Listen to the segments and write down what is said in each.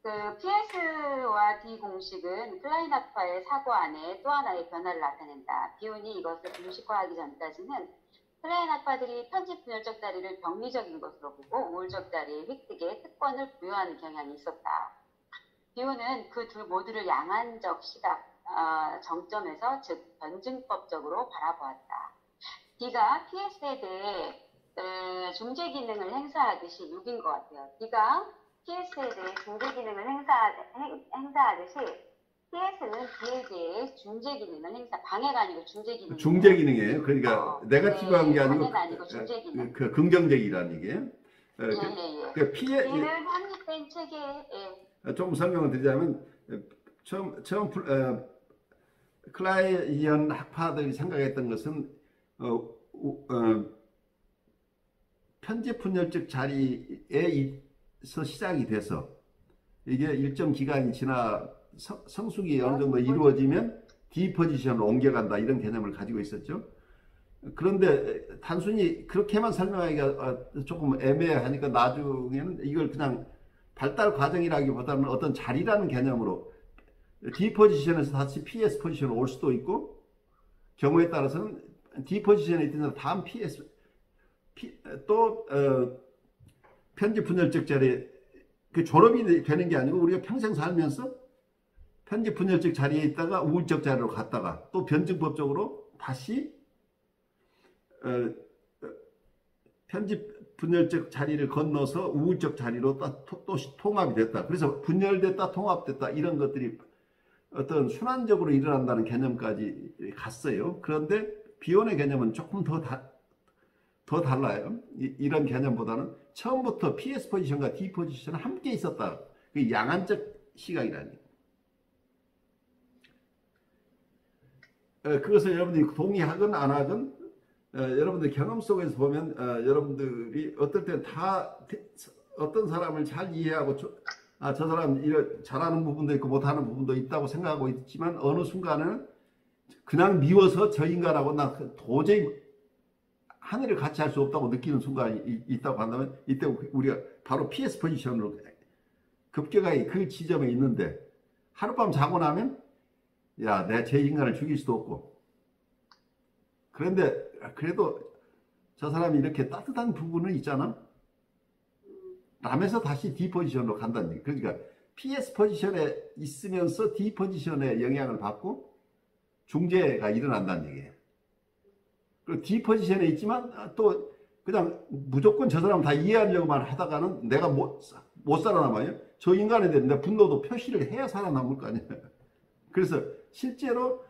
그 PS와 D 공식은 클라인아파의 사고 안에 또 하나의 변화를 나타낸다. 비온이 이것을 공식화하기 전까지는 클라인아파들이 편집 분열적 자리를 병리적인 것으로 보고 우울적 자리의 획득에 특권을 부여하는 경향이 있었다. 비온은 그 둘 모두를 양안적 시각, 정점에서 즉 변증법적으로 바라보았다. D가 PS에 대해 중재 기능을 행사하듯이 6인 것 같아요. D가 PS에 대해 중재 기능을 행사하듯이 PS는 D에 대해 중재 기능을 방해가 아니고 중재 기능. 중재 기능이에요. 그러니까 네거티브한 게 아니고, 방해가 아니고 중재 기능. 그 긍정적이라는 얘기예요. 예. D는 확립된 체계에 좀 설명을 드리자면 처음 클라이언 학파들이 생각했던 것은 편집 분열적 자리에서 시작이 돼서 이게 일정 기간이 지나 성숙이 어느 정도 이루어지면 D 포지션으로 옮겨간다 이런 개념을 가지고 있었죠. 그런데 단순히 그렇게만 설명하기가 조금 애매하니까 나중에는 이걸 그냥 발달 과정이라기보다는 어떤 자리라는 개념으로 D 포지션에서 다시 PS 포지션으로 올 수도 있고 경우에 따라서는 D 포지션에 있던 다음 PS 또 편집 분열적 자리 그 졸업이 되는 게 아니고 우리가 평생 살면서 편집 분열적 자리에 있다가 우울적 자리로 갔다가 또 변증법적으로 다시 편집 분열적 자리를 건너서 우울적 자리로 또 통합이 됐다. 그래서 분열됐다 통합됐다 이런 것들이 어떤 순환적으로 일어난다는 개념까지 갔어요. 그런데 비혼의 개념은 조금 더 달라요. 이런 개념보다는 처음부터 PS 포지션과 D 포지션은 함께 있었다. 그 양안적 시각이라니. 그것을 여러분들이 동의하건 안 하건 여러분들 경험 속에서 보면 여러분들이 어떨 때 다 어떤 사람을 잘 이해하고 저 사람 잘하는 부분도 있고 못하는 부분도 있다고 생각하고 있지만 어느 순간에는 그냥 미워서 저 인간하고 나 도저히 하늘을 같이 할 수 없다고 느끼는 순간이 있다고 한다면 이때 우리가 바로 PS 포지션으로 급격하게 그 지점에 있는데 하룻밤 자고 나면 야, 내가 제 인간을 죽일 수도 없고 그런데 그래도 저 사람이 이렇게 따뜻한 부분은 있잖아 라면서 다시 D 포지션으로 간다는 얘기. 그러니까 PS 포지션에 있으면서 D 포지션의 영향을 받고 중재가 일어난다는 얘기예요. 그리고 D 포지션에 있지만 또 그냥 무조건 저 사람 다 이해하려고만 하다가는 내가 못 살아남아요. 저 인간에 대한 내 분노도 표시를 해야 살아남을 거 아니에요. 그래서 실제로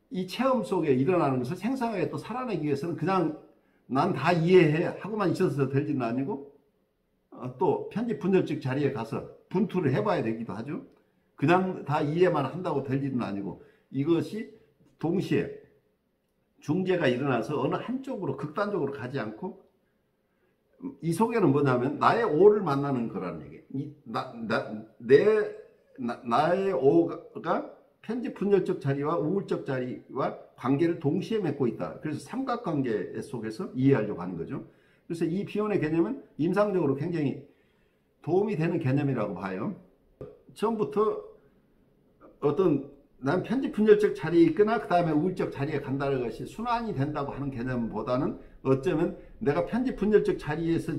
이 체험 속에 일어나는 것을 생생하게 또 살아내기 위해서는 그냥 난 다 이해해 하고만 있어서 될 일은 아니고 또 편집 분열적 자리에 가서 분투를 해봐야 되기도 하죠. 그냥 다 이해만 한다고 될 일은 아니고 이것이 동시에 중재가 일어나서 어느 한쪽으로 극단적으로 가지 않고 이 속에는 뭐냐면 나의 오를 만나는 거라는 얘기. 나의 오가 편집 분열적 자리와 우울적 자리와 관계를 동시에 맺고 있다. 그래서 삼각관계 속에서 이해하려고 하는 거죠. 그래서 이 비혼의 개념은 임상적으로 굉장히 도움이 되는 개념이라고 봐요. 처음부터 난 편집 분열적 자리에 있거나 그 다음에 우울적 자리에 간다는 것이 순환이 된다고 하는 개념보다는 어쩌면 내가 편집 분열적 자리에서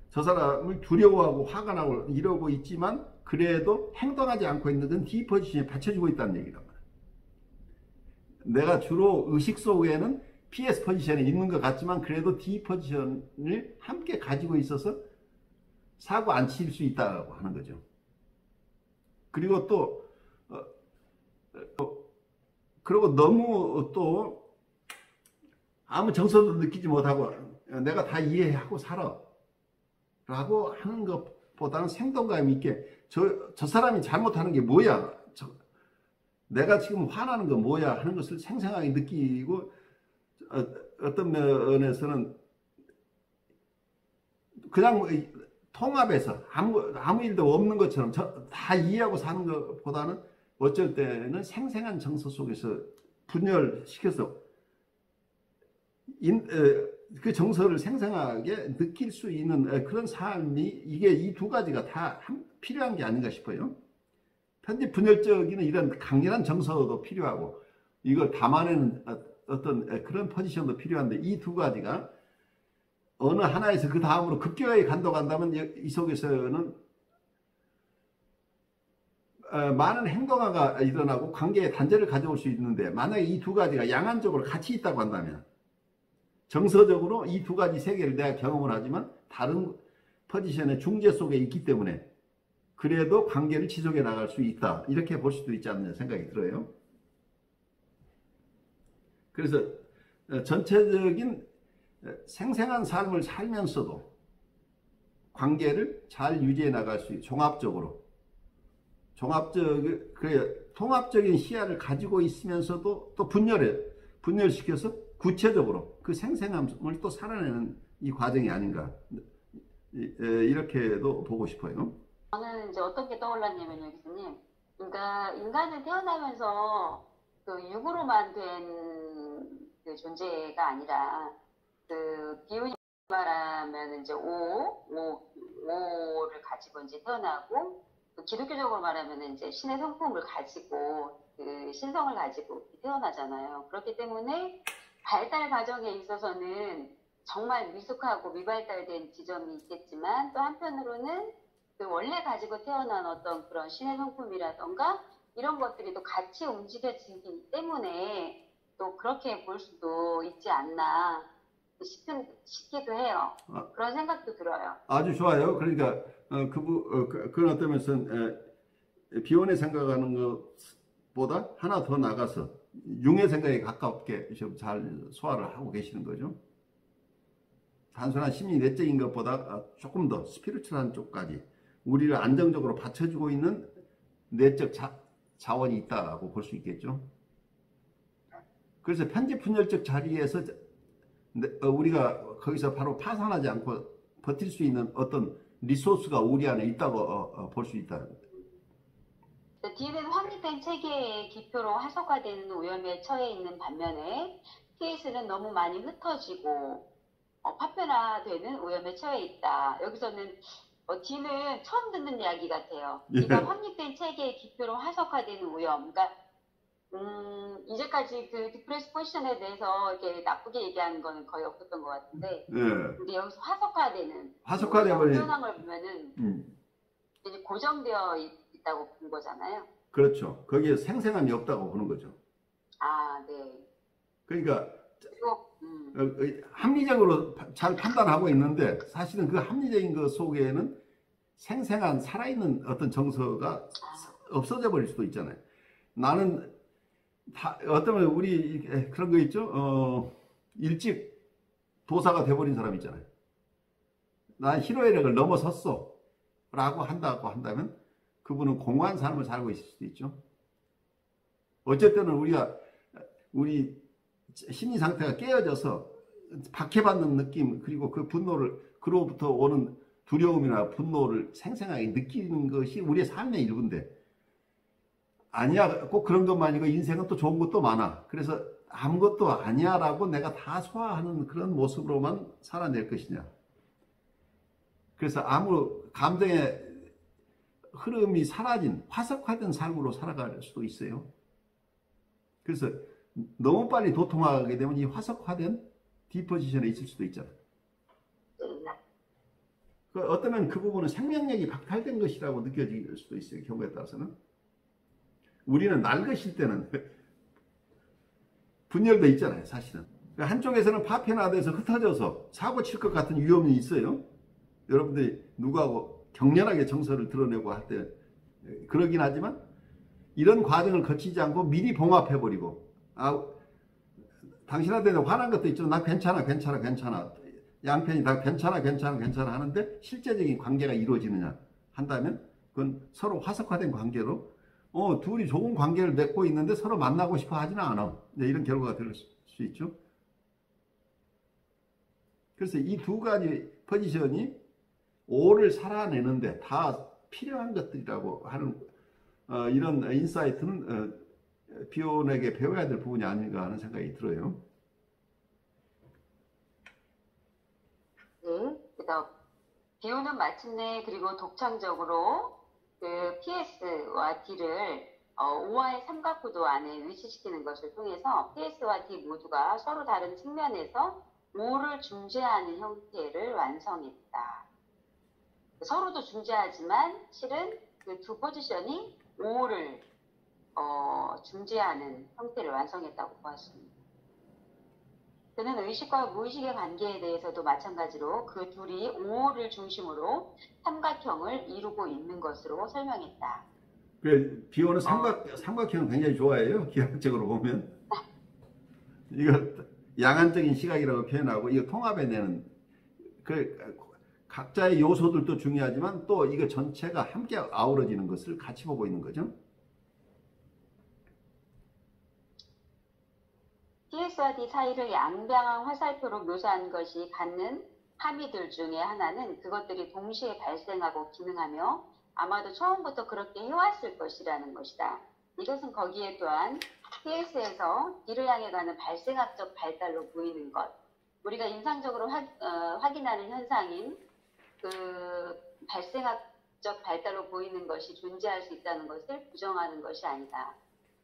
저 사람을 두려워하고 화가 나고 이러고 있지만 그래도 행동하지 않고 있는 건 D 포지션에 받쳐주고 있다는 얘기란 말이에요. 내가 주로 의식 속에는 PS 포지션에 있는 것 같지만 그래도 D 포지션을 함께 가지고 있어서 사고 안 칠 수 있다고 하는 거죠. 그리고 그리고 너무 또 아무 정서도 느끼지 못하고 내가 다 이해하고 살아 라고 하는 것보다는 생동감 있게 저 사람이 잘못하는 게 뭐야 내가 지금 화나는 건 뭐야 하는 것을 생생하게 느끼고 어떤 면에서는 그냥 통합해서 아무 일도 없는 것처럼 다 이해하고 사는 것보다는 어쩔 때는 생생한 정서 속에서 분열시켜서 그 정서를 생생하게 느낄 수 있는 그런 삶이 이게 이 두 가지가 다 필요한 게 아닌가 싶어요. 편집 분열적인 이런 강렬한 정서도 필요하고 이걸 담아내는 어떤 그런 포지션도 필요한데 이 두 가지가 어느 하나에서 그 다음으로 급격하게 간다면 이 속에서는 많은 행동화가 일어나고 관계에 단절을 가져올 수 있는데 만약에 이 두 가지가 양안적으로 같이 있다고 한다면 정서적으로 이 두 가지 세계를 내가 경험을 하지만 다른 포지션의 중재 속에 있기 때문에 그래도 관계를 지속해 나갈 수 있다. 이렇게 볼 수도 있지 않느냐 생각이 들어요. 그래서 전체적인 생생한 삶을 살면서도 관계를 잘 유지해 나갈 수 있는 통합적인 시야를 가지고 있으면서도 또 분열시켜서 구체적으로 그 생생함을 또 살아내는 이 과정이 아닌가 이렇게도 보고 싶어요. 저는 이제 어떤 게 떠올랐냐면요, 교수님. 그러니까 인간은 태어나면서 그 육으로만 된 그 존재가 아니라 그 비유니 말하면 이제 오를 가지고 이제 태어나고 그 기독교적으로 말하면 이제 신의 성품을 가지고 그 신성을 가지고 태어나잖아요. 그렇기 때문에 발달 과정에 있어서는 정말 미숙하고 미발달된 지점이 있겠지만 또 한편으로는 그 원래 가지고 태어난 어떤 그런 신의 성품이라던가 이런 것들이 또 같이 움직여지기 때문에 또 그렇게 볼 수도 있지 않나 싶기도 해요. 그런 생각도 들어요. 아주 좋아요. 그러니까 그런 어떤 면에서는 비혼의 생각하는 것보다 하나 더 나가서 융의 생각에 가깝게 좀 잘 소화를 하고 계시는 거죠. 단순한 심리 내적인 것보다 조금 더 스피리추얼한 쪽까지 우리를 안정적으로 받쳐주고 있는 내적 자원이 있다고 볼 수 있겠죠. 그래서 편집 분열적 자리에서 우리가 거기서 바로 파산하지 않고 버틸 수 있는 어떤 리소스가 우리 안에 있다고 볼 수 있다. D는 확립된 체계의 기표로 해석화되는 오염에 처해 있는 반면에 TS는 너무 많이 흩어지고 파편화되는 오염에 처해 있다. 여기서는 D는 처음 듣는 이야기 같아요. D가 확립된 체계의 기표로 해석화되는 오염. 그러니까 이제까지 그 디프레스 포지션에 대해서 이렇게 나쁘게 얘기하는 거는 거의 없었던 것 같은데, 근데 여기서 화석화되버린 표현한 걸 보면은 이제 고정되어 있다고 본 거잖아요. 그렇죠. 거기에 생생함이 없다고 보는 거죠. 아, 네. 그러니까 합리적으로 잘 판단하고 있는데 사실은 그 합리적인 것 속에는 생생한 살아있는 어떤 정서가 없어져 버릴 수도 있잖아요. 나는 어쩌면 우리 그런 거 있죠. 일찍 도사가 돼버린 사람 있잖아요. 난 희로애락을 넘어섰어 라고 한다면 그분은 공허한 삶을 살고 있을 수도 있죠. 어쨌든 우리 심리 상태가 깨어져서 박해받는 느낌 그리고 그 분노를 그로부터 오는 두려움이나 분노를 생생하게 느끼는 것이 우리의 삶의 일부인데 아니야 꼭 그런 것만 아니고 인생은 또 좋은 것도 많아. 그래서 아무것도 아니야 라고 내가 다 소화하는 그런 모습으로만 살아낼 것이냐. 그래서 아무 감정의 흐름이 사라진 화석화된 삶으로 살아갈 수도 있어요. 그래서 너무 빨리 도통하게 되면 이 화석화된 디포지션에 있을 수도 있잖아요. 어쩌면 그 부분은 생명력이 박탈된 것이라고 느껴질 수도 있어요. 경우에 따라서는. 우리는 낡으실 때는 분열돼 있잖아요. 사실은. 한쪽에서는 파편화돼서 흩어져서 사고 칠 것 같은 위험이 있어요. 여러분들이 누구하고 격렬하게 정서를 드러내고 할 때 그러긴 하지만 이런 과정을 거치지 않고 미리 봉합해버리고 당신한테는 화난 것도 있죠. 나 괜찮아. 양편이 다 괜찮아 하는데 실제적인 관계가 이루어지느냐 한다면 그건 서로 화석화된 관계로 둘이 좋은 관계를 맺고 있는데 서로 만나고 싶어 하지는 않아. 이런 결과가 될 수 있죠. 그래서 이 두 가지 포지션이 오를 살아내는데 다 필요한 것들이라고 하는 이런 인사이트는 비혼에게 배워야 될 부분이 아닌가 하는 생각이 들어요. 비오는 마침내 그리고 독창적으로 그 PS와 D를 O와의 삼각구도 안에 위치시키는 것을 통해서 PS와 D 모두가 서로 다른 측면에서 O를 중재하는 형태를 완성했다. 서로도 중재하지만 실은 그 두 포지션이 O를 중재하는 형태를 완성했다고 보았습니다. 그는 의식과 무의식의 관계에 대해서도 마찬가지로 그 둘이 O를 중심으로 삼각형을 이루고 있는 것으로 설명했다. 그 비오는 삼각형을 굉장히 좋아해요. 기하학적으로 보면 이거 양안적인 시각이라고 표현하고 이거 통합해내는 그 각자의 요소들도 중요하지만 또 이거 전체가 함께 아우러지는 것을 같이 보고 있는 거죠. PS와 D 사이를 양방향 화살표로 묘사한 것이 갖는 함의들 중에 하나는 그것들이 동시에 발생하고 기능하며 아마도 처음부터 그렇게 해왔을 것이라는 것이다. 이것은 거기에 또한 PS에서 D를 향해 가는 발생학적 발달로 보이는 것, 우리가 인상적으로 확인하는 현상인 그 발생학적 발달로 보이는 것이 존재할 수 있다는 것을 부정하는 것이 아니다.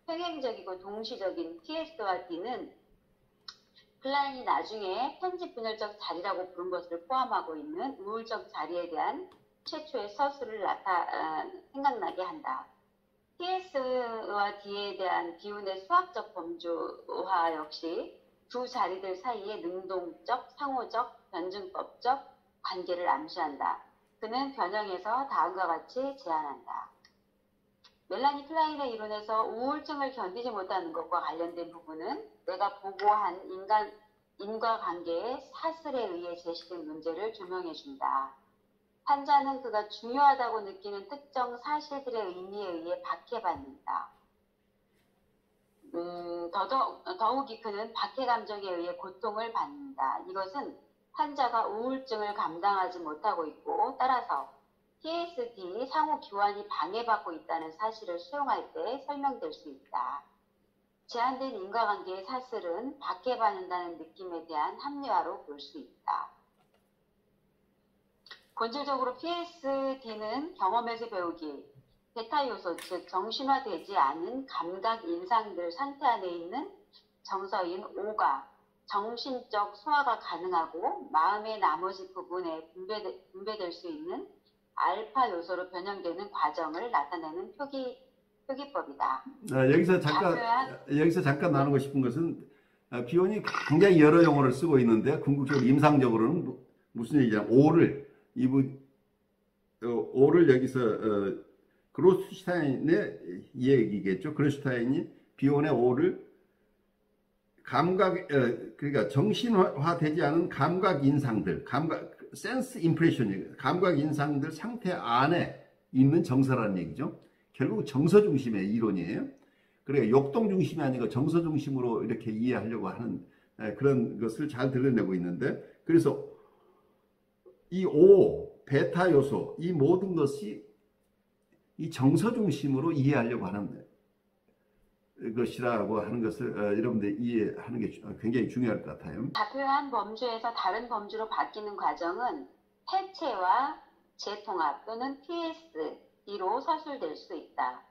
평행적이고 동시적인 PS와 D는 클라인이 나중에 편집 분열적 자리라고 부른 것을 포함하고 있는 우울적 자리에 대한 최초의 서술을 생각나게 한다. PS와 D에 대한 비운의 수학적 범주화 역시 두 자리들 사이의 능동적, 상호적, 변증법적 관계를 암시한다. 그는 변형에서 다음과 같이 제안한다. 멜라니 클라인의 이론에서 우울증을 견디지 못하는 것과 관련된 부분은 내가 보고한 인과관계의 사슬에 의해 제시된 문제를 조명해준다. 환자는 그가 중요하다고 느끼는 특정 사실들의 의미에 의해 박해받는다. 더욱이 그는 박해 감정에 의해 고통을 받는다. 이것은 환자가 우울증을 감당하지 못하고 있고 따라서 PSD 상호 교환이 방해받고 있다는 사실을 수용할 때 설명될 수 있다. 제한된 인과관계의 사슬은 박해받는다는 느낌에 대한 합리화로 볼 수 있다. 본질적으로 PSD는 경험에서 배우기, 베타 요소, 즉 정신화되지 않은 감각 인상들 상태 안에 있는 정서인 O가 정신적 소화가 가능하고 마음의 나머지 부분에 분배될 수 있는 알파 요소로 변형되는 과정을 나타내는 표기법이다. 여기서 잠깐 나누고 싶은 것은 비온이 굉장히 여러 용어를 쓰고 있는데 궁극적으로 임상적으로는 무슨 얘기냐? 오를 여기서 그로스슈타인의 얘기겠죠. 그로스슈타인이 비온의 오를 그러니까 정신화되지 않은 감각 인상들, 센스 임프레션, 감각 인상들 상태 안에 있는 정서라는 얘기죠. 결국 정서 중심의 이론이에요. 그러니까 욕동 중심이 아니고 정서 중심으로 이렇게 이해하려고 하는 그런 것을 잘 드러내고 있는데, 그래서 이 베타 요소, 이 모든 것이 이 정서 중심으로 이해하려고 하는 것이라고 하는 것을 여러분들 이해하는 게 굉장히 중요할 것 같아요. 발표한 범주에서 다른 범주로 바뀌는 과정은 해체와 재통합 또는 PSD로 서술될 수 있다.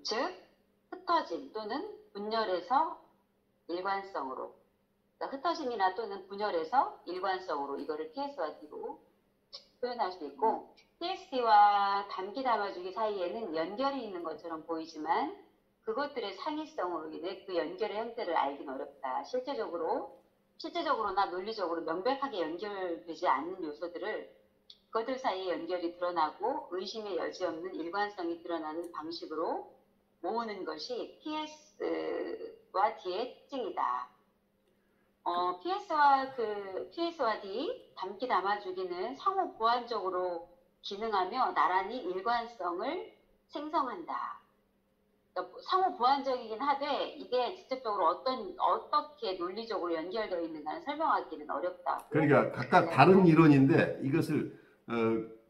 즉 흩어짐 또는 분열에서 일관성으로, 그러니까 흩어짐이나 또는 분열에서 일관성으로 이거를 PS와 D로 표현할 수 있고, PSD와 담기 담아주기 사이에는 연결이 있는 것처럼 보이지만 그것들의 상이성으로 인해 그 연결의 형태를 알긴 어렵다. 실제적으로나 논리적으로 명백하게 연결되지 않는 요소들을 그들 사이의 연결이 드러나고 의심의 여지 없는 일관성이 드러나는 방식으로 모으는 것이 PS와 D의 특징이다. PS와 D, 담기 담아주기는 상호 보완적으로 기능하며 나란히 일관성을 생성한다. 그러니까 상호 보완적이긴 하되 이게 직접적으로 어떻게 논리적으로 연결되어 있는가는 설명하기는 어렵다. 그러니까 각각 다른 이론인데 이것을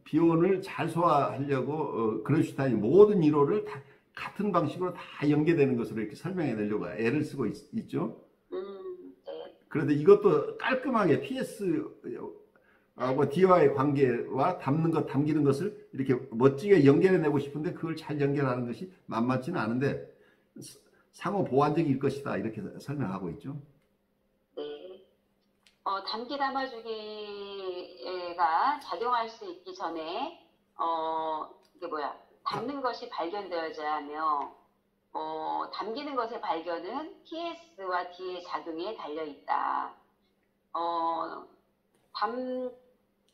비온을 잘 소화하려고 그로슈타인이 모든 이론을 다 같은 방식으로 다 연계되는 것으로 이렇게 설명해내려고 애를 쓰고 있죠. 네. 그런데 이것도 깔끔하게 PS와 하고 D와의 관계와 담기는 것을 이렇게 멋지게 연결해내고 싶은데 그걸 잘 연결하는 것이 만만치는 않은데 상호 보완적일 것이다 이렇게 설명하고 있죠. 네. 담기 담아주기가 작용할 수 있기 전에 이게 담는 것이 발견되어야 하며 담기는 것의 발견은 PS와 D의 작용에 달려 있다.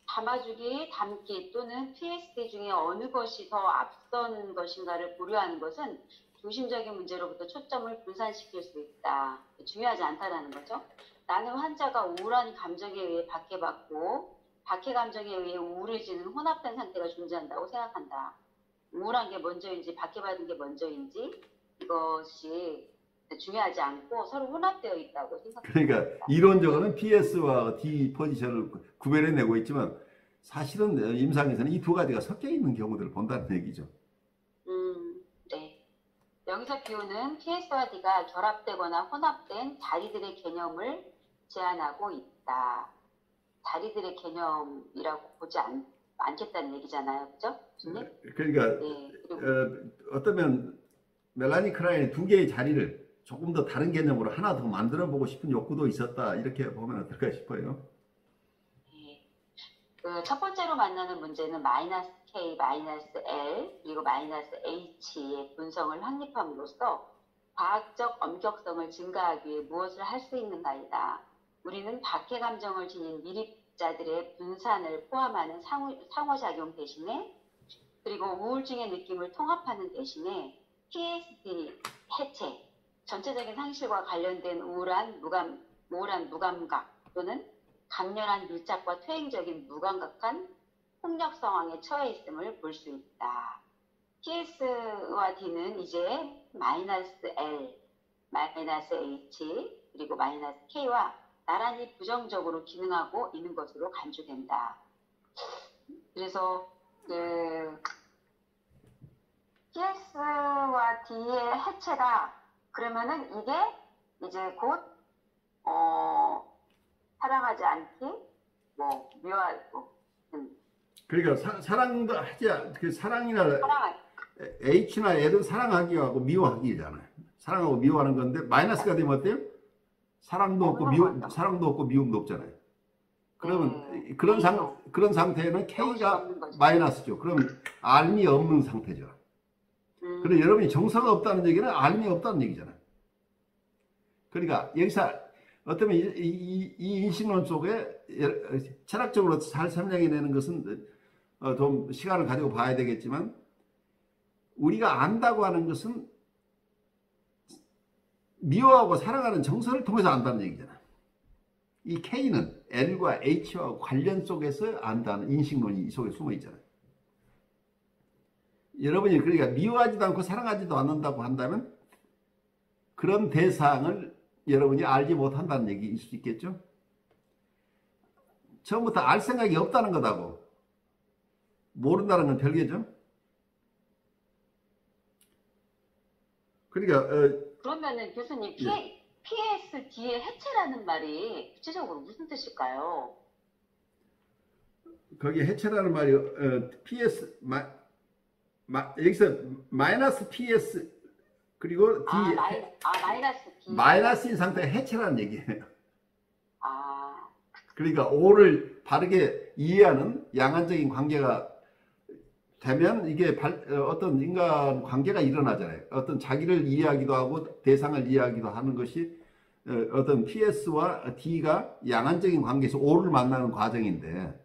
담아주기, 담기 또는 PSD 중에 어느 것이 더 앞선 것인가를 고려하는 것은 중심적인 문제로부터 초점을 분산시킬 수 있다. 중요하지 않다라는 거죠. 나는 환자가 우울한 감정에 의해 박해받고 박해 감정에 의해 우울해지는 혼합된 상태가 존재한다고 생각한다. 우울한 게 먼저인지 박해받은 게 먼저인지 이것이 중요하지 않고 서로 혼합되어 있다고 생각합니다. 그러니까 이론적으로는 PS와 D 포지션을 구별해내고 있지만 사실은 임상에서는 이 두 가지가 섞여 있는 경우들을 본다는 얘기죠. 네. 여기서 비유는 PS와 D가 결합되거나 혼합된 자리들의 개념을 제안하고 있다. 자리들의 개념이라고 보지 않겠다는 얘기잖아요. 그죠? 교수님? 그러니까 네. 어쩌면 멜라니 클라인의 두 개의 자리를 조금 더 다른 개념으로 하나 더 만들어 보고 싶은 욕구도 있었다. 이렇게 보면 어떨까 싶어요. 네. 첫 번째로 만나는 문제는 마이너스 K, 마이너스 L, 그리고 마이너스 H의 분성을 확립함으로써 과학적 엄격성을 증가하기 위해 무엇을 할 수 있는가이다. 우리는 박해 감정을 지닌 미립자들의 분산을 포함하는 상호작용 대신에 그리고 우울증의 느낌을 통합하는 대신에 PSD 해체, 전체적인 상실과 관련된 우울한 무감각 또는 강렬한 밀착과 퇴행적인 무감각한 폭력 상황에 처해 있음을 볼 수 있다. PS와 D는 이제 마이너스 L, 마이너스 H, 그리고 마이너스 K와 나란히 부정적으로 기능하고 있는 것으로 간주된다. 그래서 PS와 D의 해체다. 그러면은 이게 이제 곧 사랑하지 않기, 미워하고. 그러니까 사랑도 하지 그 사랑이나 사랑할. H나 L은 사랑하기하고 미워하기잖아요. 사랑하고 미워하는 건데 마이너스가 되면 어때요? 사랑도 없고 미움도 없잖아요. 그러면 그런 상태에는 K가 마이너스죠. 그럼 R이 없는 상태죠. 그런데 여러분이 정서가 없다는 얘기는 R이 없다는 얘기잖아요. 그러니까 여기서 어쩌면 이 인식론 속에 철학적으로 잘 설명해내는 것은 좀 시간을 가지고 봐야 되겠지만 우리가 안다고 하는 것은 미워하고 사랑하는 정서를 통해서 안다는 얘기잖아요. 이 K는 L과 H와 관련 속에서 안다는 인식론이 이 속에 숨어 있잖아요. 여러분이 그러니까 미워하지도 않고 사랑하지도 않는다고 한다면 그런 대상을 여러분이 알지 못한다는 얘기일 수 있겠죠. 처음부터 알 생각이 없다는 것하고 모른다는 건 별개죠. 그러니까 그러면은 교수님 PSD의 해체라는 말이 구체적으로 무슨 뜻일까요? 거기 해체라는 말이 PS 여기서 마이너스 PS 그리고 D 마이너스 D 마이너스인 상태의 해체라는 얘기예요. 아 그러니까 O를 바르게 이해하는 양안적인 관계가 되면 이게 어떤 인간 관계가 일어나잖아요. 어떤 자기를 이해하기도 하고 대상을 이해하기도 하는 것이 어떤 PS와 D가 양안적인 관계에서 O를 만나는 과정인데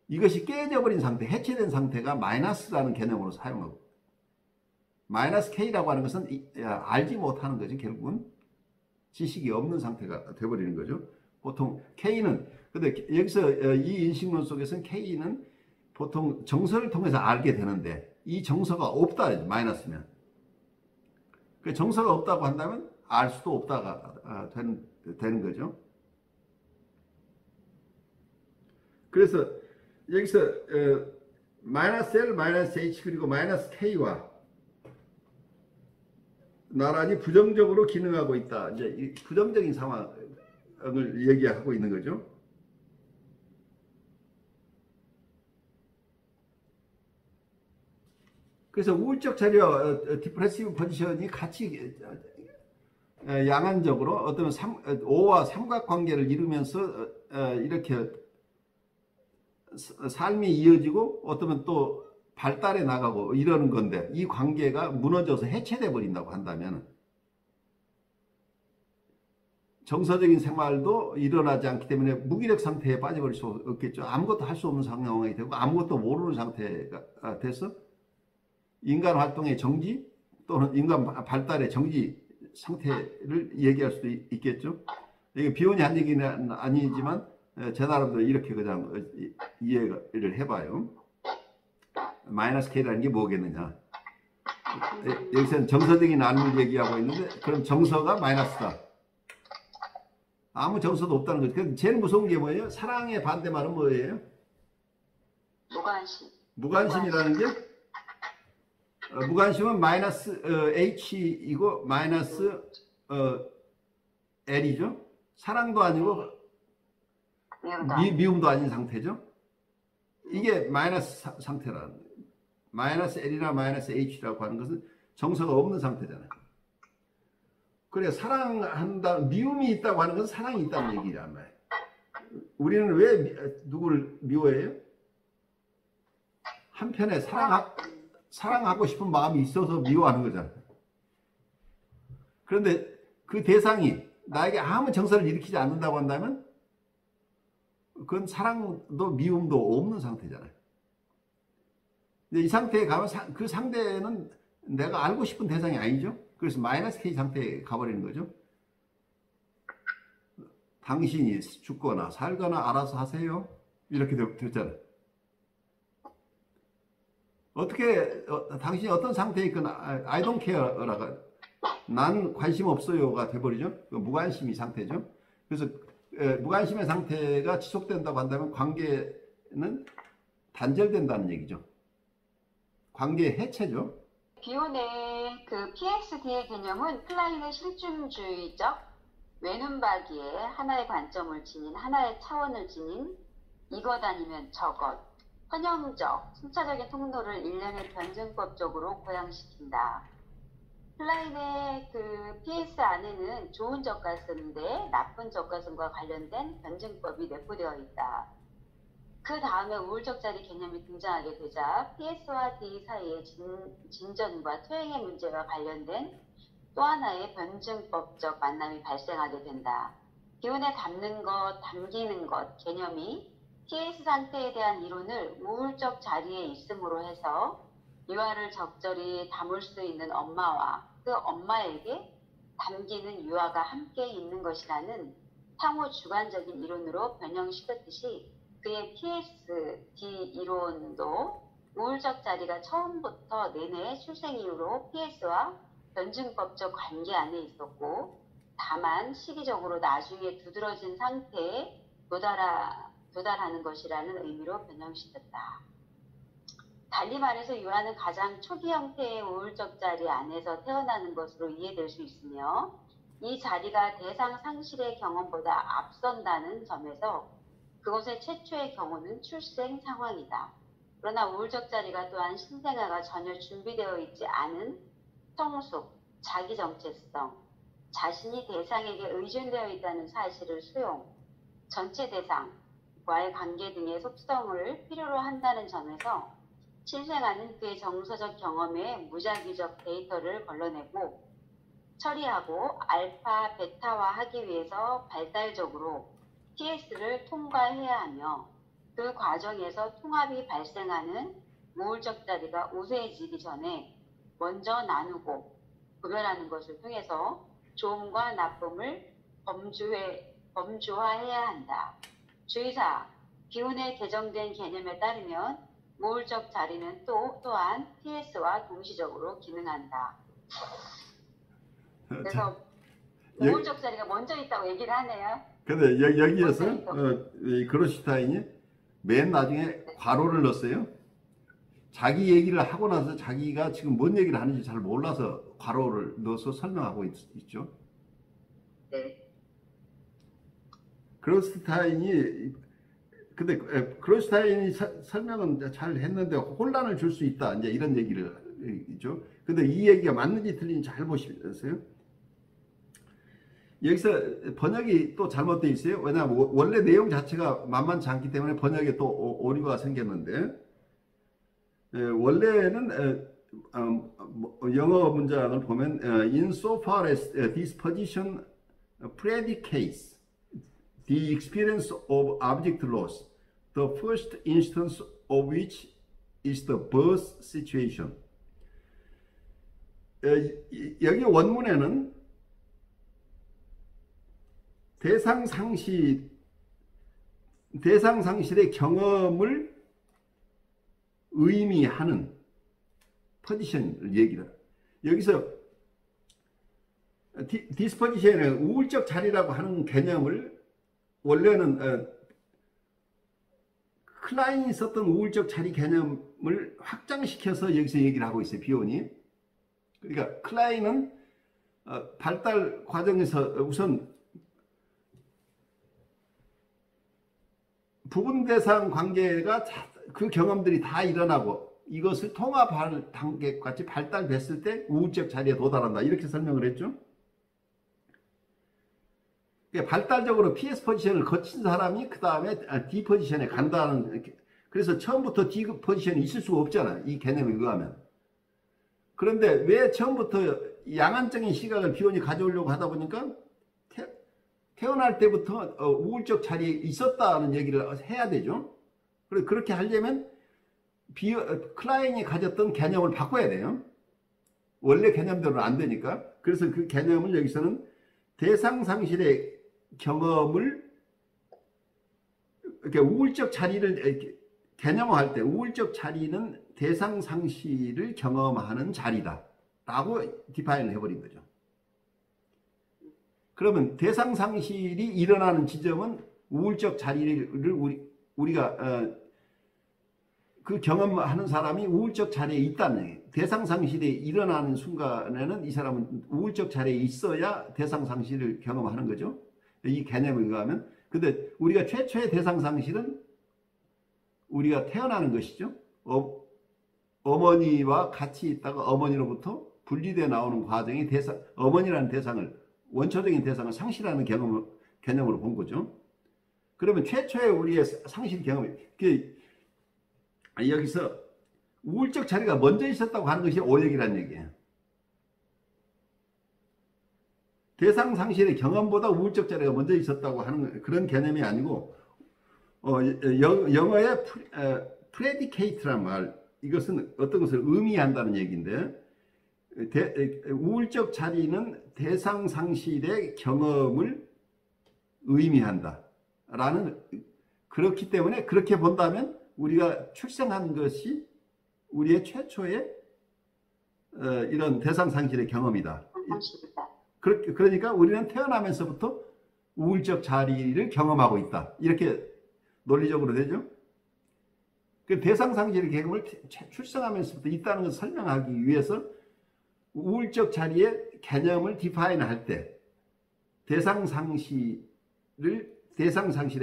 이것이 깨져버린 상태, 해체된 상태가 마이너스라는 개념으로 사용하고 마이너스 K라고 하는 것은 알지 못하는 거죠. 결국은 지식이 없는 상태가 되어버리는 거죠. 보통 K는 근데 여기서 이 인식론 속에서는 K는 보통 정서를 통해서 알게 되는데 이 정서가 없다 마이너스면 그 정서가 없다고 한다면 알 수도 없다가 되는 거죠. 그래서 여기서 마이너스 L, 마이너스 H 그리고 마이너스 K와 나란히 부정적으로 기능하고 있다. 이제 부정적인 상황을 얘기하고 있는 거죠. 그래서 우울적 자리와 디프레시브 포지션이 같이 양안적으로 어떤 5와 삼각관계를 이루면서 이렇게 삶이 이어지고 어쩌면 또 발달해 나가고 이러는 건데, 이 관계가 무너져서 해체돼 버린다고 한다면 정서적인 생활도 일어나지 않기 때문에 무기력 상태에 빠져버릴 수 없겠죠. 아무것도 할 수 없는 상황이 되고 아무것도 모르는 상태가 돼서 인간 활동의 정지 또는 인간 발달의 정지 상태를 얘기할 수도 있겠죠. 이게 비혼이 한 얘기는 아니지만 제 나름대로 이렇게 그냥 이해를 해봐요. 마이너스 K라는 게 뭐겠느냐. 여기서는 정서적인 나눔을 얘기하고 있는데, 그럼 정서가 마이너스다. 아무 정서도 없다는 거죠. 제일 무서운 게 뭐예요? 사랑의 반대말은 뭐예요? 무관심. 무관심이라는 게, 무관심은 마이너스 H이고 마이너스 L이죠. 사랑도 아니고 미움도 아닌 상태죠. 이게 마이너스 상태라는 거예요. 마이너스 L이나 마이너스 H라고 하는 것은 정서가 없는 상태잖아요. 그래, 사랑한다, 미움이 있다고 하는 것은 사랑이 있다는 얘기란 말이에요. 우리는 왜 누구를 미워해요? 한편에 사랑하고 싶은 마음이 있어서 미워하는 거잖아요. 그런데 그 대상이 나에게 아무 정서를 일으키지 않는다고 한다면 그건 사랑도 미움도 없는 상태잖아요. 근데 이 상태에 가면 그 상대는 내가 알고 싶은 대상이 아니죠. 그래서 마이너스 K 상태에 가버리는 거죠. 당신이 죽거나 살거나 알아서 하세요. 이렇게 됐잖아요. 어떻게 당신이 어떤 상태에 있거나 I don't care라가 난 관심 없어요가 돼버리죠. 무관심이 상태죠. 그래서 무관심의 상태가 지속된다고 한다면 관계는 단절된다는 얘기죠. 관계 해체죠. 비혼의 그 PXD의 개념은 클라인의 실존주의적 외눈박이에 하나의 관점을 지닌, 하나의 차원을 지닌 이것 아니면 저것, 선형적, 순차적인 통로를 일련의 변증법적으로 고양시킨다. 클라인의 그 PS 안에는 좋은 적가슴인데 나쁜 적가슴과 관련된 변증법이 내포되어 있다. 그 다음에 우울적 자리 개념이 등장하게 되자 PS와 D 사이의 진전과 퇴행의 문제와 관련된 또 하나의 변증법적 만남이 발생하게 된다. 기운에 담는 것, 담기는 것 개념이 PS 상태에 대한 이론을 우울적 자리에 있음으로 해서 유아를 적절히 담을 수 있는 엄마와 그 엄마에게 담기는 유아가 함께 있는 것이라는 상호 주관적인 이론으로 변형시켰듯이 그의 PSD 이론도 우울적 자리가 처음부터 내내 출생 이후로 PS와 변증법적 관계 안에 있었고 다만 시기적으로 나중에 두드러진 상태에 도달하는 것이라는 의미로 변형시켰다. 달리 말해서 유아는 가장 초기 형태의 우울적 자리 안에서 태어나는 것으로 이해될 수 있으며 이 자리가 대상 상실의 경험보다 앞선다는 점에서 그것의 최초의 경우는 출생 상황이다. 그러나 우울적 자리가 또한 신생아가 전혀 준비되어 있지 않은 성숙, 자기 정체성, 자신이 대상에게 의존되어 있다는 사실을 수용, 전체 대상과의 관계 등의 속성을 필요로 한다는 점에서 신생아는 그의 정서적 경험에 무작위적 데이터를 걸러내고 처리하고 알파, 베타화하기 위해서 발달적으로 PS를 통과해야 하며 그 과정에서 통합이 발생하는 우울적 자리가 우세해지기 전에 먼저 나누고 구별하는 것을 통해서 좋음과 나쁨을 범주화해야 한다. 주의사, 기운의 개정된 개념에 따르면 우울적 자리는 또한 PS와 동시적으로 기능한다. 그래서 우울적 자리가 먼저 있다고 얘기를 하네요. 근데 여기에서 그로슈타인이 맨 나중에 괄호를 넣었어요. 자기 얘기를 하고 나서 자기가 지금 뭔 얘기를 하는지 잘 몰라서 괄호를 넣어서 설명하고 있죠. 네. 그로슈타인이 설명은 잘 했는데 혼란을 줄 수 있다. 이제 이런 얘기를 있죠. 근데 이 얘기가 맞는지 틀린지 잘 보시면서요. 여기서 번역이 또 잘못되어 있어요. 왜냐하면 원래 내용 자체가 만만치 않기 때문에 번역에 또 오류가 생겼는데, 원래는 영어 문장을 보면 insofar as this position predicates the experience of object loss, the first instance of which is the birth situation. 여기 원문에는 대상상실의 경험을 의미하는 포지션을 얘기를 해요. 여기서 디스포지션의 우울적 자리라고 하는 개념을 원래는 클라인이 썼던 우울적 자리 개념을 확장시켜서 여기서 얘기를 하고 있어요. 비온이. 그러니까 클라인은 발달 과정에서 우선 부분 대상 관계가 그 경험들이 다 일어나고 이것을 통합할 단계까지 발달됐을 때 우울적 자리에 도달한다. 이렇게 설명을 했죠. 발달적으로 PS 포지션을 거친 사람이 그 다음에 D 포지션에 간다는, 그래서 처음부터 D 포지션이 있을 수가 없잖아. 이 개념에 의하면. 그런데 왜 처음부터 양안적인 시각을 비온이 가져오려고 하다 보니까 태어날 때부터 우울적 자리에 있었다는 얘기를 해야 되죠. 그렇게 하려면 클라인이 가졌던 개념을 바꿔야 돼요. 원래 개념대로는 안 되니까. 그래서 그 개념을 여기서는 대상상실의 경험을, 이렇게 우울적 자리를 개념화할 때 우울적 자리는 대상상실을 경험하는 자리다 라고 디파인을 해버린 거죠. 그러면 대상상실이 일어나는 지점은 우울적 자리를 우리가 그 경험하는 사람이 우울적 자리에 있다는 얘기예요. 대상상실이 일어나는 순간에는 이 사람은 우울적 자리에 있어야 대상상실을 경험하는 거죠. 이 개념에 의하면. 근데 우리가 최초의 대상상실은 우리가 태어나는 것이죠. 어머니와 같이 있다가 어머니로부터 분리되어 나오는 과정이 어머니라는 대상을, 원초적인 대상을 상실하는 개념으로 본 거죠. 그러면 최초의 우리의 상실 경험이, 여기서 우울적 자리가 먼저 있었다고 하는 것이 오역이라는 얘기예요. 대상상실의 경험보다 우울적 자리가 먼저 있었다고 하는 그런 개념이 아니고, 영어의 predicate란 말, 이것은 어떤 것을 의미한다는 얘기인데, 우울적 자리는 대상상실의 경험을 의미한다 라는, 그렇기 때문에 그렇게 본다면 우리가 출생한 것이 우리의 최초의 이런 대상상실의 경험이다. 그러니까 우리는 태어나면서부터 우울적 자리를 경험하고 있다. 이렇게 논리적으로 되죠. 그 대상상실의 경험을 출생하면서부터 있다는 것을 설명하기 위해서 우울적 자리의 개념을 디파인할 때 대상상실의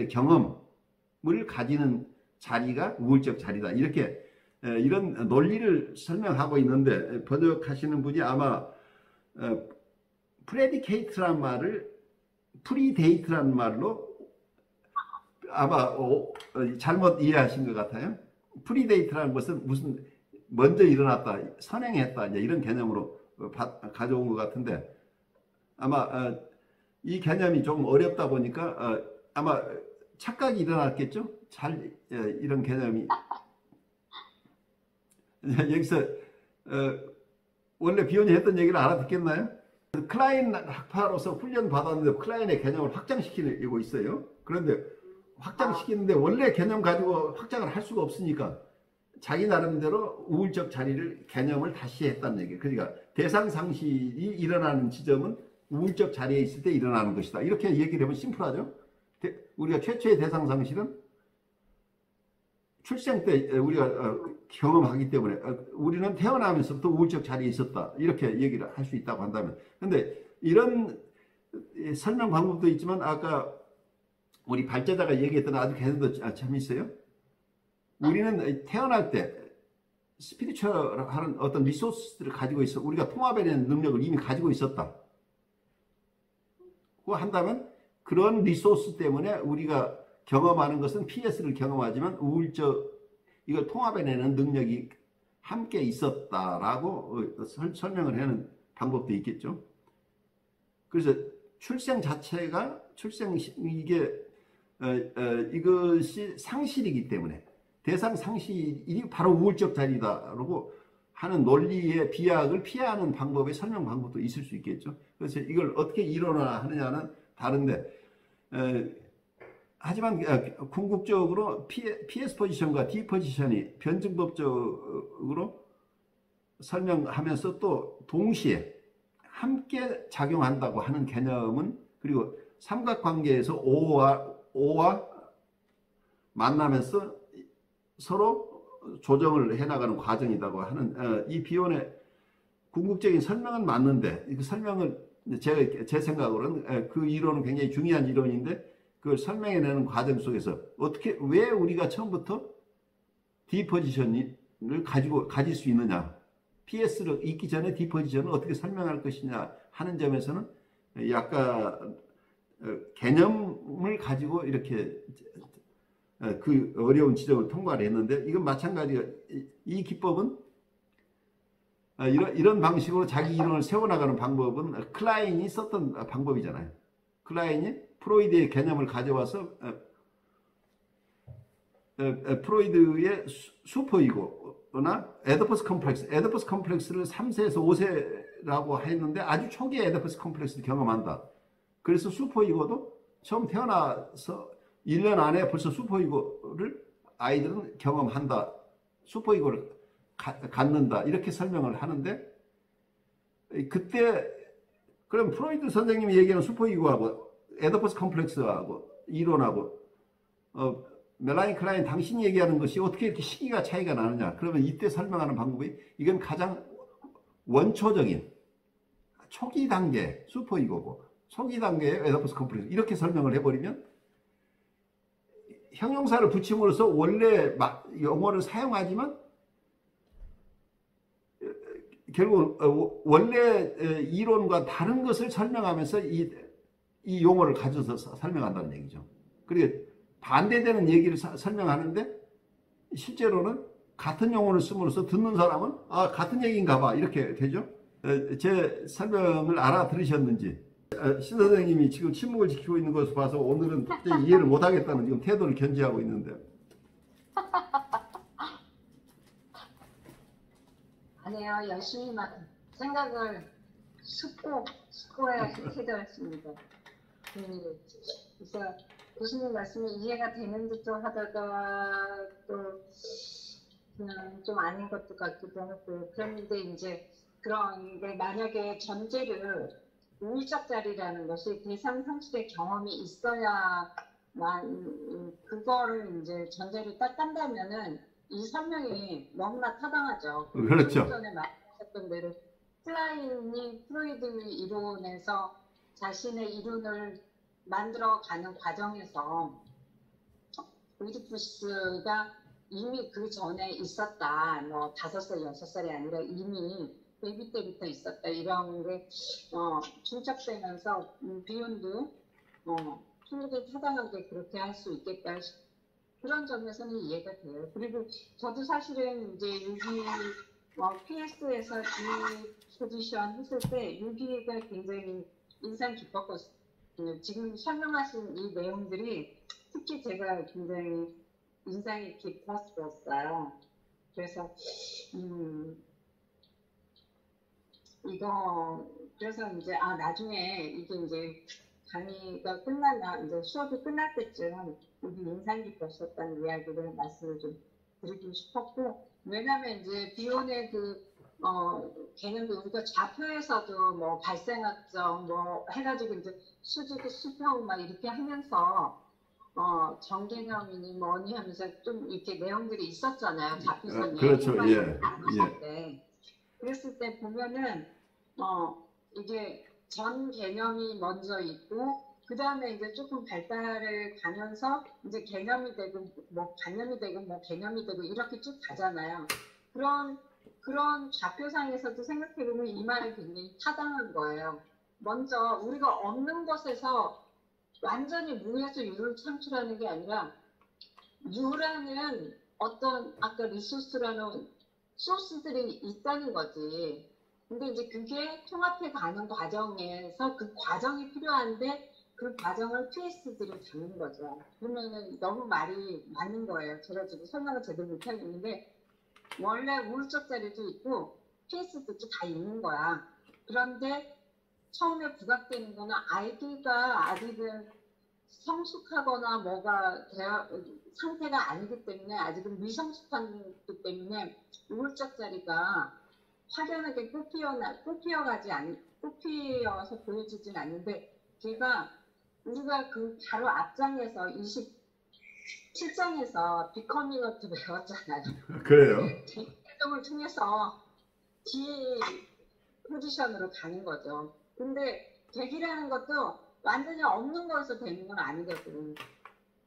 경험을 가지는 자리가 우울적 자리다. 이렇게 이런 논리를 설명하고 있는데, 번역하시는 분이 아마 프레디케이트란 말을 프리데이트란 말로 아마 잘못 이해하신 것 같아요. 프리데이트라는 것은 무슨 먼저 일어났다, 선행했다, 이제 이런 개념으로 가져온 것 같은데, 아마 이 개념이 좀 어렵다 보니까 아마 착각이 일어났겠죠? 이런 개념이. 여기서 원래 비온이 했던 얘기를 알아듣겠나요? 클라인 학파로서 훈련 받았는데 클라인의 개념을 확장시키고 있어요. 그런데 확장시키는데 원래 개념 가지고 확장을 할 수가 없으니까 자기 나름대로 우울적 자리를 개념을 다시 했다는 얘기예요. 그러니까 대상상실이 일어나는 지점은 우울적 자리에 있을 때 일어나는 것이다. 이렇게 얘기를 하면 심플하죠. 우리가 최초의 대상상실은 출생 때 우리가 경험하기 때문에 우리는 태어나면서부터 우울적 자리에 있었다. 이렇게 얘기를 할 수 있다고 한다면. 근데 이런 설명 방법도 있지만 아까 우리 발제자가 얘기했던 아주 개념도 참 있어요. 우리는 태어날 때 스피리추얼한 어떤 리소스들을 가지고 있어. 우리가 통합해내는 능력을 이미 가지고 있었다. 고 한다면 그런 리소스 때문에 우리가 경험하는 것은 PS를 경험하지만 우울적 이걸 통합해내는 능력이 함께 있었다라고 설명을 하는 방법도 있겠죠. 그래서 출생 자체가 이게 이것이 상실이기 때문에 대상 상실이 바로 우울적 자리다라고 하는 논리의 비약을 피하는 방법의 설명 방법도 있을 수 있겠죠. 그래서 이걸 어떻게 이론화 하느냐는 다른데 하지만 궁극적으로 PS 포지션과 D 포지션이 변증법적으로 설명하면서 또 동시에 함께 작용한다고 하는 개념은 그리고 삼각관계에서 O와 만나면서 서로 조정을 해나가는 과정이라고 하는 이 비혼의 궁극적인 설명은 맞는데 그 설명을 제 생각으로는 그 이론은 굉장히 중요한 이론인데 그걸 설명해내는 과정 속에서 왜 우리가 처음부터 D 포지션을 가질 수 있느냐, PS를 있기 전에 D 포지션을 어떻게 설명할 것이냐 하는 점에서는 약간 개념을 가지고 이렇게 그 어려운 지점을 통과를 했는데 이건 마찬가지가 이 기법은 이런 방식으로 자기 이론을 세워나가는 방법은 클라인이 썼던 방법이잖아요. 클라인이 프로이드의 개념을 가져와서 프로이드의 슈퍼이고나 에디퍼스 컴플렉스를 3세에서 5세라고 했는데 아주 초기에 에디퍼스 컴플렉스를 경험한다. 그래서 슈퍼이고도 처음 태어나서 1년 안에 벌써 슈퍼이고를 아이들은 경험한다. 슈퍼이고를 갖는다. 이렇게 설명을 하는데 그때 그럼 프로이드 선생님이 얘기하는 슈퍼이고하고 에디퍼스 컴플렉스하고 이론하고 멜라니 클라인 당신이 얘기하는 것이 어떻게 이렇게 시기가 차이가 나느냐. 그러면 이때 설명하는 방법이 이건 가장 원초적인 초기 단계 슈퍼이고고 초기 단계의 에디퍼스 컴플렉스 이렇게 설명을 해버리면 형용사를 붙임으로써 원래 용어를 사용하지만 결국 원래 이론과 다른 것을 설명하면서 이 용어를 가져서 설명한다는 얘기죠. 그리고 반대되는 얘기를 설명하는데 실제로는 같은 용어를 씀으로써 듣는 사람은 같은 얘기인가 봐 이렇게 되죠. 제 설명을 알아들으셨는지 신 선생님이 지금 침묵을 지키고 있는 것을 봐서 오늘은 도저히 이해를 못하겠다는 지금 태도를 견지하고 있는데 아니요, 열심히 생각을 숙고해 해드렸습니다. 그래서 교수님 말씀이 이해가 되는 듯도 하다가 또 그냥 좀 아닌 것도 같기도 하고 그런데 이제 그런 게 만약에 전제를 우울적 자리라는 것이 대상 상실의 경험이 있어야만 그거를 이제 전제를 딱 딴다면은 이 설명이 너무나 타당하죠. 그렇죠. 전에 말했던 대로 클라인이 프로이드 이론에서 자신의 이론을 만들어가는 과정에서 오이디푸스가 이미 그 전에 있었다. 뭐 5살, 6살이 아니라 이미 베이비 때부터 있었다. 이런 게 충족되면서 비욘도 충분히 타당하게 그렇게 할 수 있겠다. 그런 점에서는 이해가 돼요. 그리고 저도 사실은 이제 여기 PS에서 이 포지션 했을 때 여기가 굉장히 인상 깊었거든요. 지금 설명하신 이 내용들이 특히 제가 굉장히 인상이 깊었어요. 그래서 그래서 이제 나중에 이게 이제 강의가 이제 수업이 끝날 때쯤 여기 인상 깊었었다는 이야기를 말씀을 좀 드리고 싶었고, 왜냐면 이제 비혼의 개념도 우리가 좌표에서도 뭐 발생학적 뭐 해가지고 이제 수평 막 이렇게 하면서 정개념이니 뭐니 하면서 좀 이렇게 내용들이 있었잖아요. 좌표선이. 그렇죠. 예. 그랬을 때 보면은 이게 전 개념이 먼저 있고 그 다음에 이제 조금 발달을 가면서 이제 개념이 되고 뭐 관념이 되고 뭐 개념이 되고 이렇게 쭉 가잖아요. 그런 좌표상에서도 생각해보면 이 말이 굉장히 타당한 거예요. 먼저 우리가 없는 것에서 완전히 무에서 유를 창출하는 게 아니라 유라는 어떤 아까 리소스라는 소스들이 있다는 거지. 근데 이제 그게 통합해 가는 과정에서 그 과정이 필요한데 그 과정을 PS들이 잡는 거죠. 그러면은 너무 말이 맞는 거예요. 제가 지금 설명을 제대로 못하겠는데 원래 우울적 자리도 있고 PS들도 다 있는 거야. 그런데 처음에 부각되는 거는 아이디가 아직은 성숙하거나 상태가 아니기 때문에 아직은 미성숙하기 때문에 우울적 자리가 확연하게 꽃피어서 보여지진 않는데 걔가 우리가 그 바로 앞장에서 27장에서 비커밍 어트 배웠잖아요. 그래요. 활동을 통해서 D 포지션으로 가는 거죠. 근데 객이라는 것도 완전히 없는 거에서 되는 건 아니거든.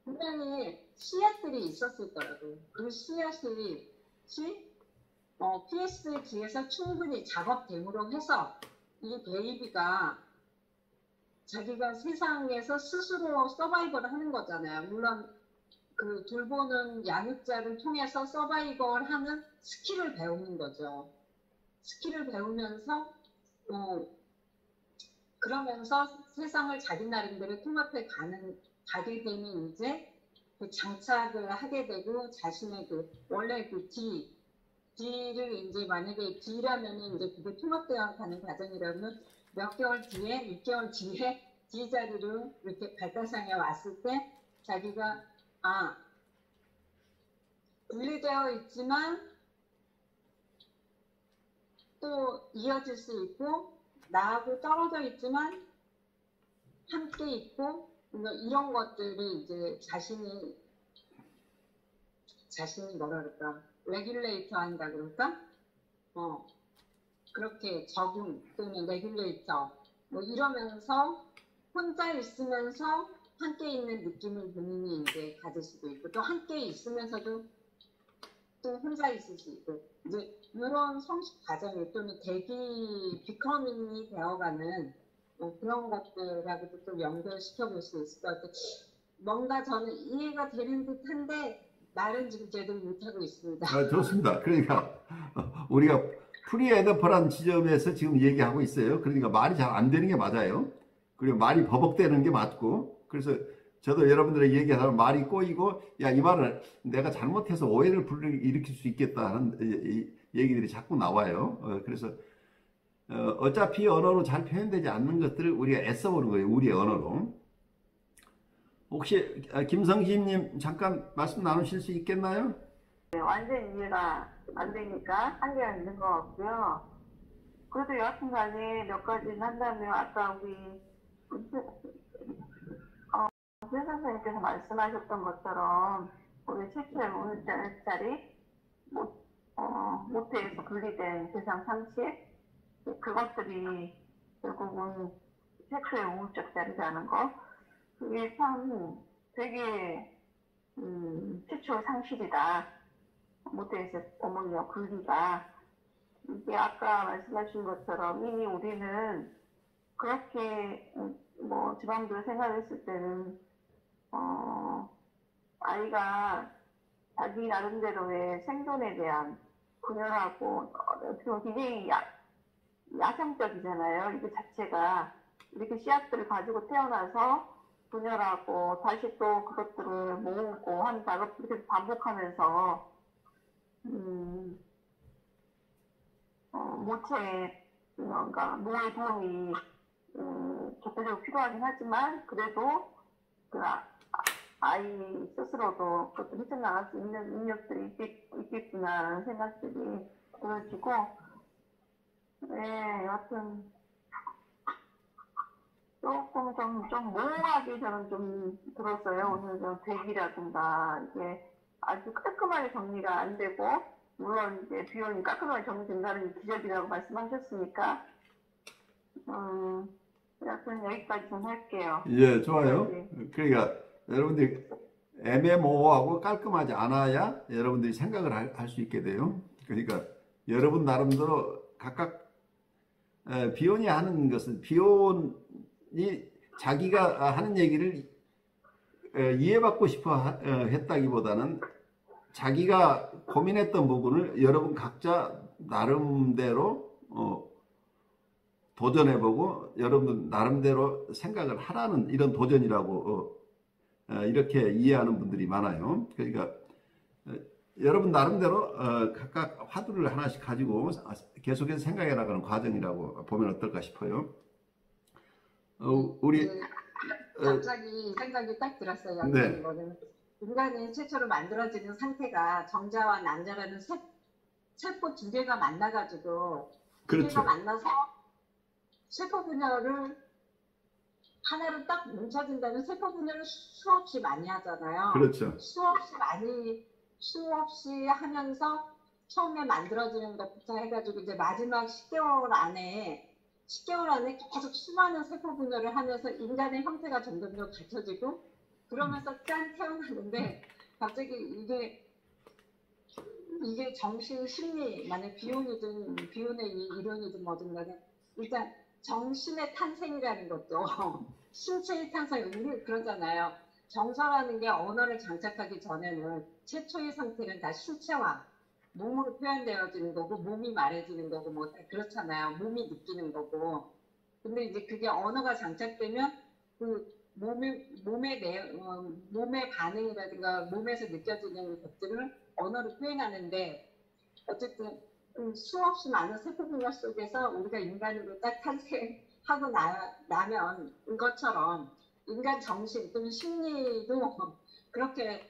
분명히 씨앗들이 있었을 거라고. 그 씨앗이 PS 뒤에서 충분히 작업됨으로 해서 이 베이비가 자기가 세상에서 스스로 서바이벌을 하는 거잖아요. 물론 그 돌보는 양육자를 통해서 서바이벌 하는 스킬을 배우는 거죠. 스킬을 배우면서 그러면서 세상을 자기 나름대로 통합해 가게 되면 이제 그 장착을 하게 되고 자신의 원래 D를 이제 만약에 D라면은 이제 그게 통합되어 가는 과정이라면 몇 개월 뒤에, 6개월 뒤에 D 자리로 이렇게 발달상에 왔을 때 자기가 분리되어 있지만 또 이어질 수 있고 나하고 떨어져 있지만 함께 있고 이런 것들을 이제 자신이 뭐라 그럴까 레귤레이터 한다 그럴까 그렇게 적응 또는 레귤레이터 이러면서 혼자 있으면서 함께 있는 느낌을 본인이 이제 가질 수도 있고 또 함께 있으면서도 또 혼자 있을 수 있고 이제 이런 성숙 과정이 또는 비커밍이 되어가는 그런 것들하고도 또 연결시켜 볼 수 있을 것 같아요. 뭔가 저는 이해가 되는 듯한데 말은 지금 제대로 못하고 있습니다. 좋습니다. 그러니까 우리가 프리에더퍼란 지점에서 지금 얘기하고 있어요. 그러니까 말이 잘 안 되는 게 맞아요. 그리고 말이 버벅대는 게 맞고 그래서 저도 여러분들에게 얘기하면 말이 꼬이고 이 말을 내가 잘못해서 오해를 일으킬 수 있겠다 하는 얘기들이 자꾸 나와요. 그래서 어차피 언어로 잘 표현되지 않는 것들을 우리가 애써보는 거예요. 우리의 언어로. 혹시 김성진님 잠깐 말씀 나누실 수 있겠나요? 네, 완전 이해가 안 되니까 한계가 있는 것 같고요. 그래도 여하튼간에 몇 가지는 한다면 아까 우리 신 선생님께서 말씀하셨던 것처럼 우리 실제 오늘짜리 모태에서 분리된 세상 상식 그것들이 결국은 최초의 우울적 자리라는 거 그게 참 되게 최초의 상실이다. 모태에서 어머니와 분리가 이게 아까 말씀하신 것처럼 이미 우리는 그렇게 지방도 생각했을 때는 아이가 자기 나름대로의 생존에 대한 분열하고 어떻게 보면 굉장히 야생적이잖아요. 이게 자체가 이렇게 씨앗들을 가지고 태어나서 분열하고 다시 또 그것들을 모으고 하는 작업들을 계속 반복하면서 모체의 뭔가 노의 도움이 적극적으로 필요하긴 하지만 그래도 그 아이 스스로도 그것을 헤쳐나갈 수 있는 능력들이 있겠구나라는 생각들이 들어지고 네, 여하튼 조금 좀 모호하게 저는 좀 들었어요. 오늘 좀 대기라든가 이게 아주 깔끔하게 정리가 안 되고 물론 이제 비용이 깔끔하게 정리된다는 기적이라고 말씀하셨으니까 여하튼 여기까지 좀 할게요. 예, 좋아요. 네. 그러니까 여러분들이 애매모호하고 깔끔하지 않아야 여러분들이 생각을 할 수 있게 돼요. 그러니까 여러분 나름대로 각각 비혼이 하는 것은 비혼이 자기가 하는 얘기를 이해받고 싶어 했다기보다는 자기가 고민했던 부분을 여러분 각자 나름대로 도전해보고 여러분 나름대로 생각을 하라는 이런 도전이라고 이렇게 이해하는 분들이 많아요. 그러니까 여러분 나름대로 각각 화두를 하나씩 가지고 계속해서 생각해 나가는 과정이라고 보면 어떨까 싶어요. 우리 갑자기 이 생각이 딱 들었어요. 네. 이거는 인간이 최초로 만들어지는 상태가 정자와 난자라는 세포 두 개가 만나가지고 두 개가 그렇죠. 만나서 세포 분열을 하나로 딱 뭉쳐진다면 세포 분열을 수없이 많이 하잖아요. 그렇죠. 수없이 하면서 처음에 만들어지는 것부터 해가지고 이제 마지막 10개월 안에 계속 수많은 세포 분열을 하면서 인간의 형태가 점점 더 갖춰지고 그러면서 짠 태어나는데 갑자기 이게 정신 심리 만약 비혼의 이론이든 뭐든 간에 일단 정신의 탄생이라는 것도 신체의 탄생 우리 그러잖아요. 정서라는 게 언어를 장착하기 전에는 최초의 상태는 다 신체와 몸으로 표현되어지는 거고 몸이 말해지는 거고 뭐 그렇잖아요. 몸이 느끼는 거고. 근데 이제 그게 언어가 장착되면 그 몸의 반응이라든가 몸에서 느껴지는 것들을 언어로 표현하는데 어쨌든 수없이 많은 세포 분열 속에서 우리가 인간으로 딱 탄생하고 나면 이것처럼 인간 정신 또는 심리도 그렇게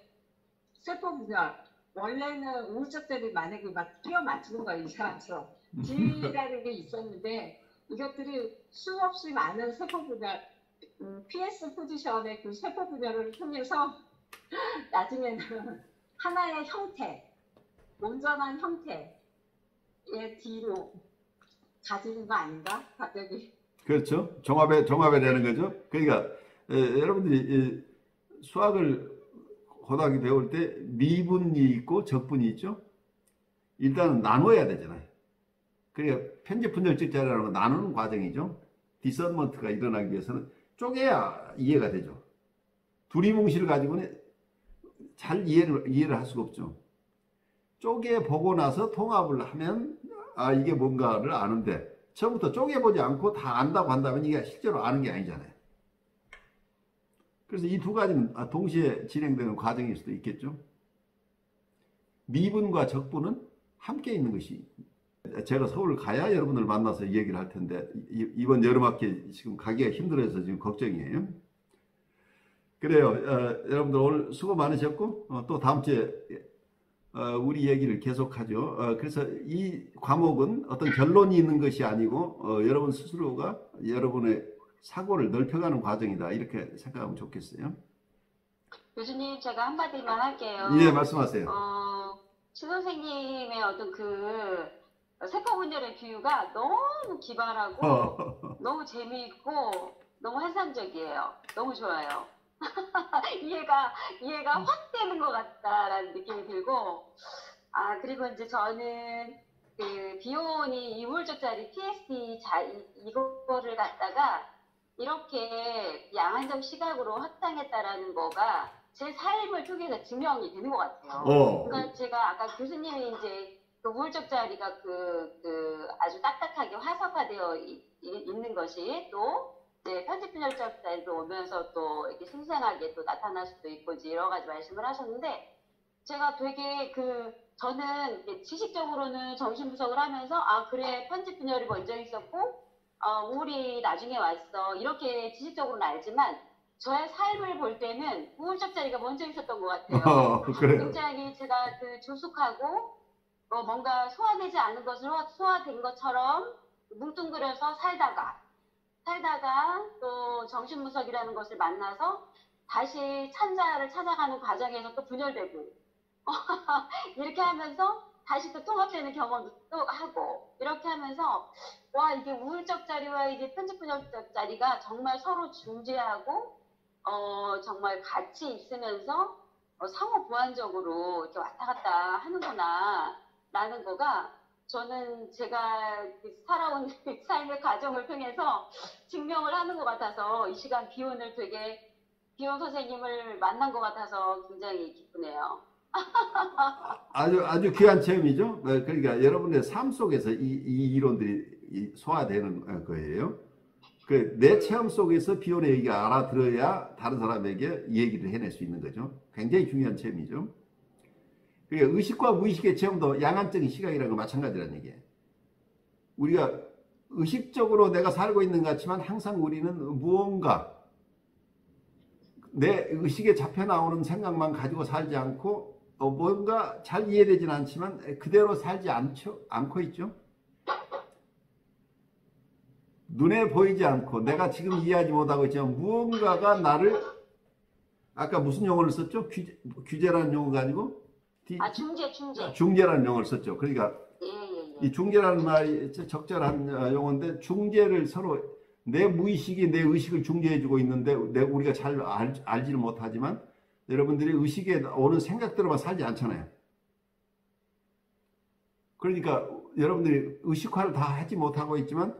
세포 분열 원래는 우울증들이 만약에 막 끼워 맞추는 거예요. 이 사람처럼 질이라는 게 있었는데 이것들이 수없이 많은 세포 분열 PS 포지션의 그 세포 분열을 통해서 나중에는 하나의 형태 온전한 형태의 뒤로 가지는 거 아닌가? 갑자기 그렇죠. 종합에 되는 거죠. 그러니까 여러분들이 수학을 고등학교 배울 때 미분이 있고 적분이 있죠. 일단은 나눠야 되잖아요. 그러니까 편집분열적 자리라는 건 나누는 과정이죠. 디서먼트가 일어나기 위해서는 쪼개야 이해가 되죠. 두리뭉실을 가지고는 잘 이해를 할 수가 없죠. 쪼개 보고 나서 통합을 하면 이게 뭔가를 아는데 처음부터 쪼개보지 않고 다 안다고 한다면 이게 실제로 아는 게 아니잖아요. 그래서 이 두 가지는 동시에 진행되는 과정일 수도 있겠죠. 미분과 적분은 함께 있는 것이 제가 서울 가야 여러분들 만나서 얘기를 할 텐데 이번 여름학기 지금 가기가 힘들어서 지금 걱정이에요. 그래요. 여러분들 오늘 수고 많으셨고 또 다음 주에 우리 얘기를 계속하죠. 그래서 이 과목은 어떤 결론이 있는 것이 아니고 여러분 스스로가 여러분의 사고를 넓혀가는 과정이다. 이렇게 생각하면 좋겠어요. 교수님, 제가 한마디만 할게요. 예, 말씀하세요. 신 선생님의 어떤 그 세포 분열의 비유가 너무 기발하고 너무 재미있고 너무 환상적이에요. 너무 좋아요. 이해가 확 되는 것 같다라는 느낌이 들고, 그리고 이제 저는 그 비혼이 이 우울적 자리 PSD 이거를 갖다가 이렇게 양한적 시각으로 확장했다라는 거가 제 삶을 통해서 증명이 되는 것 같아요. 그러니까 제가 아까 교수님이 이제 그 우울적 자리가 아주 딱딱하게 화석화되어 있는 것이 또 이제 편집분열적 자리도 오면서 또 이렇게 생생하게 또 나타날 수도 있고 이제 여러 가지 말씀을 하셨는데 제가 되게 저는 지식적으로는 정신분석을 하면서 그래 편집분열이 먼저 있었고 우울이 나중에 왔어 이렇게 지식적으로는 알지만 저의 삶을 볼 때는 우울적 자리가 먼저 있었던 것 같아요. 굉장히 제가 조숙하고 뭔가 소화되지 않은 것을 소화된 것처럼 뭉뚱그려서 살다가 또 정신분석이라는 것을 만나서 다시 찬자를 찾아가는 과정에서 또 분열되고 이렇게 하면서 다시 또 통합되는 경험도 또 하고 이렇게 하면서 와 이게 우울적 자리와 이게 편집분열적 자리가 정말 서로 중재하고 정말 같이 있으면서 상호 보완적으로 이렇게 왔다 갔다 하는구나 라는 거가 저는 제가 살아온 삶의 과정을 통해서 증명을 하는 것 같아서 이 시간 비혼을 되게 비혼 선생님을 만난 것 같아서 굉장히 기쁘네요. 아주 귀한 체험이죠. 그러니까 여러분의 삶 속에서 이 이론들이 소화되는 거예요. 내 체험 속에서 비혼의 얘기가 알아들어야 다른 사람에게 얘기를 해낼 수 있는 거죠. 굉장히 중요한 체험이죠. 그러니까 의식과 무의식의 체험도 양안적인 시각이라는 건 마찬가지라는 얘기예요. 우리가 의식적으로 내가 살고 있는 것 같지만 항상 우리는 무언가 내 의식에 잡혀 나오는 생각만 가지고 살지 않고 뭔가 잘 이해되진 않지만 그대로 살지 않고 있죠. 눈에 보이지 않고 내가 지금 이해하지 못하고 있지만 무언가가 나를 아까 무슨 용어를 썼죠? 규제라는 용어가 아니고 중재. 중재라는 용어를 썼죠. 그러니까 예. 이 중재라는 말이 적절한 용어인데 중재를 서로 내 무의식이 내 의식을 중재해주고 있는데 우리가 잘 알지를 못하지만 여러분들이 의식에 오는 생각대로만 살지 않잖아요. 그러니까 여러분들이 의식화를 다 하지 못하고 있지만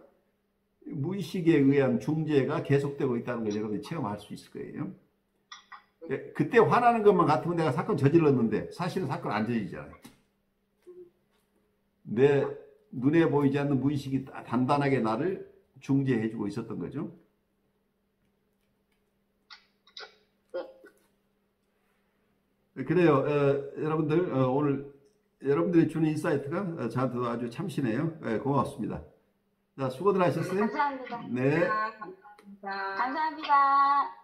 무의식에 의한 중재가 계속되고 있다는 걸 여러분이 체험할 수 있을 거예요. 그때 화나는 것만 같으면 내가 사건 저질렀는데 사실은 사건 안 저지르잖아요. 내 눈에 보이지 않는 무의식이 단단하게 나를 중재해주고 있었던 거죠. 그래요. 여러분들 오늘 여러분들이 주는 인사이트가 저한테도 아주 참신해요. 고맙습니다. 자, 수고들 하셨어요. 감사합니다. 네. 감사합니다. 감사합니다.